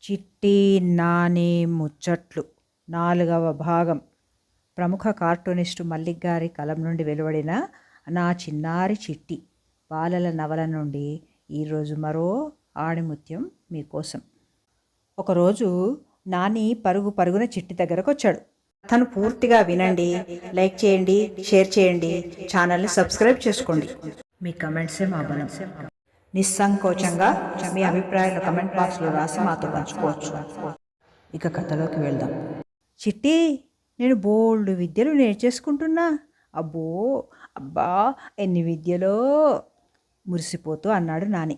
చిట్టి నాని ముచ్చట్లు 4వ భాగం. ప్రముఖ కార్టూనిస్టు మల్లిక్ గారి కలం నుండి వెలువడిన నా చిన్నారి చిట్టి బాలల నవల నుండి ఈరోజు మరో ఆణిముత్యం మీకోసం. ఒకరోజు నాని పరుగు పరుగున చిట్టి దగ్గరకు వచ్చాడు. తను పూర్తిగా వినండి, లైక్ చేయండి, షేర్ చేయండి, ఛానల్ని సబ్స్క్రైబ్ చేసుకోండి. మీ కమెంట్సే మా బలం. నిస్సంకోచంగా మీ అభిప్రాయాలు కమెంట్ బాక్స్లో రాసి మాతో పంచుకోవచ్చు. ఇక కథలోకి వెళ్దాం. చిట్టి, నేను బోల్డ్ విద్యలు నేర్చేసుకుంటున్నా. అబ్బో అబ్బా ఎన్ని విద్యలో మురిసిపోతూ అన్నాడు నాని.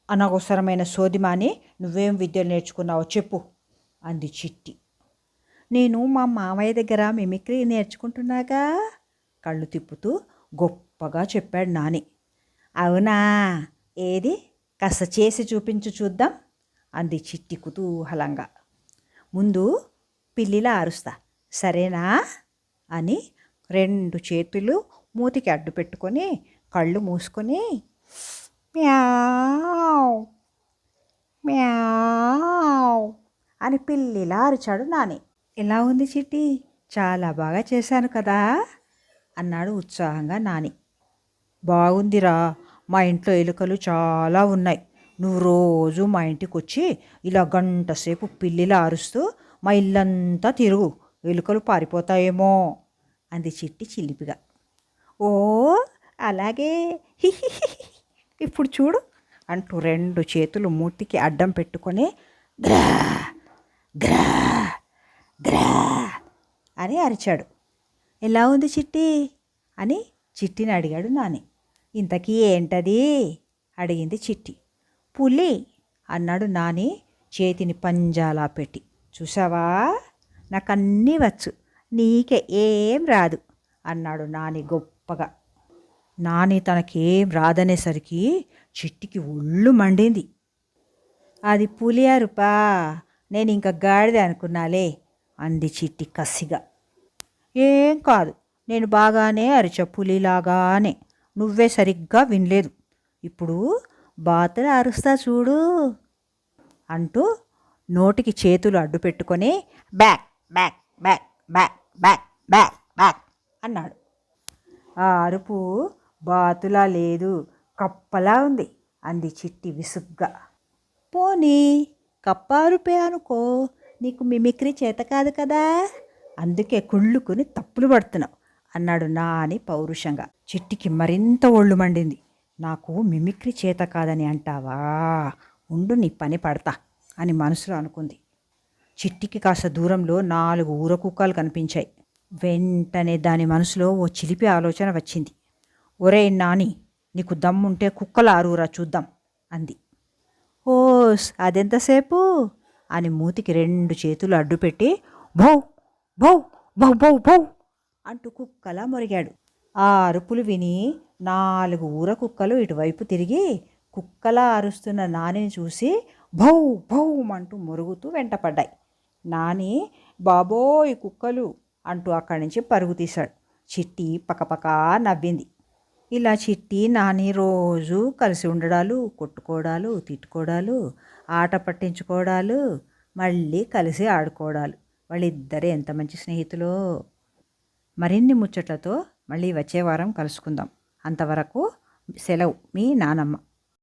అనవసరమైన సోదిమాని, నువ్వేం విద్యలు నేర్చుకున్నావో చెప్పు అంది చిట్టి. నేను మా మామయ్య దగ్గర మిమిక్రీ నేర్చుకుంటున్నాగా కళ్ళు తిప్పుతూ గొప్పగా చెప్పాడు నాని. అవునా, ఏది కాస్త చేసి చూపించు చూద్దాం అంది చిట్టి కుతూహలంగా. ముందు పిల్లిలా అరుస్తా, సరేనా అని 2 చేతులు మూతికి అడ్డు పెట్టుకొని కళ్ళు మూసుకొని మ్యావ్ మ్యావ్ అని పిల్లిలా అరిచాడు నాని. ఎలా ఉంది చిట్టి, చాలా బాగా చేశాను కదా అన్నాడు ఉత్సాహంగా నాని. బాగుందిరా, మా ఇంట్లో ఎలుకలు చాలా ఉన్నాయి. నువ్వు రోజు మా ఇంటికి వచ్చి ఇలా గంట సేపు పిల్లిలా అరుస్తూ మా ఇల్లంతా తిరుగు, ఎలుకలు పారిపోతాయేమో అంది చిట్టి చిలిపిగా. ఓ అలాగే, ఇప్పుడు చూడు అంటూ 2 చేతులు మూతికి అడ్డం పెట్టుకొని గ్రా గ్రా గ్రా అని అరిచాడు. ఎలా ఉంది చిట్టి అని చిట్టిని అడిగాడు నాని. ఇంతకీ ఏంటది అడిగింది చిట్టి. పులి అన్నాడు నాని చేతిని పంజాలా పెట్టి. చూసావా, నాకన్నీ వచ్చు, నీకే ఏం రాదు అన్నాడు నాని గొప్పగా. నాని తనకేం రాదనేసరికి చిట్టికి ఒళ్ళు మండింది. అది పులి అరుపా, నేను ఇంకా గాడిద అనుకున్నాలే అంది చిట్టి కసిగా. ఏం కాదు, నేను బాగానే అరిచా, పులిలాగానే, నువ్వే సరిగ్గా వినలేదు. ఇప్పుడు బాతులు అరుస్తా చూడు అంటూ నోటికి చేతులు అడ్డు పెట్టుకొని back back back back back back back అన్నాడు. ఆ అరుపు బాతులా లేదు, కప్పలా ఉంది అంది చిట్టి విసుగ్గా. పోనీ కప్ప అరుపే అనుకో, నీకు మిమిక్రీ చేత కాదు కదా, అందుకే కుళ్ళుకుని తప్పులు పడుతున్నావు అన్నాడు నాని పౌరుషంగా. చిట్టికి మరింత ఒళ్ళు మండింది. నాకు మిమిక్రీ చేత కాదని అంటావా, ఉండు నీ పని పడతా అని మనసులో అనుకుంది. చిట్టికి కాస్త దూరంలో 4 ఊర కుక్కలు కనిపించాయి. వెంటనే దాని మనసులో ఓ చిలిపి ఆలోచన వచ్చింది. ఒరే నాని, నీకు దమ్ముంటే కుక్కల ఆరురా చూద్దాం అంది. ఓస్ అదెంతసేపు అని మూతికి 2 చేతులు అడ్డుపెట్టి భౌ భౌ భౌ భౌ భౌ అంటూ కుక్కలా మొరిగాడు. ఆ అరుపులు విని 4 ఊర కుక్కలు ఇటువైపు తిరిగి కుక్కలా అరుస్తున్న నానిని చూసి భౌ భౌ అంటూ మొరుగుతూ వెంటపడ్డాయి. నాని బాబోయ్ కుక్కలు అంటూ అక్కడి నుంచి పరుగు తీశాడు. చిట్టి పకపకా నవ్వింది. ఇలా చిట్టి నాని రోజు కలిసి ఉండడాలు, కొట్టుకోవడాలు, తిట్టుకోవడాలు, ఆట పట్టించుకోవడాలు, మళ్ళీ కలిసి ఆడుకోవడాలు. వాళ్ళిద్దరే ఎంత మంచి స్నేహితులో. మరిన్ని ముచ్చట్లతో మళ్ళీ వచ్చే వారం కలుసుకుందాం. అంతవరకు సెలవు, మీ నానమ్మ.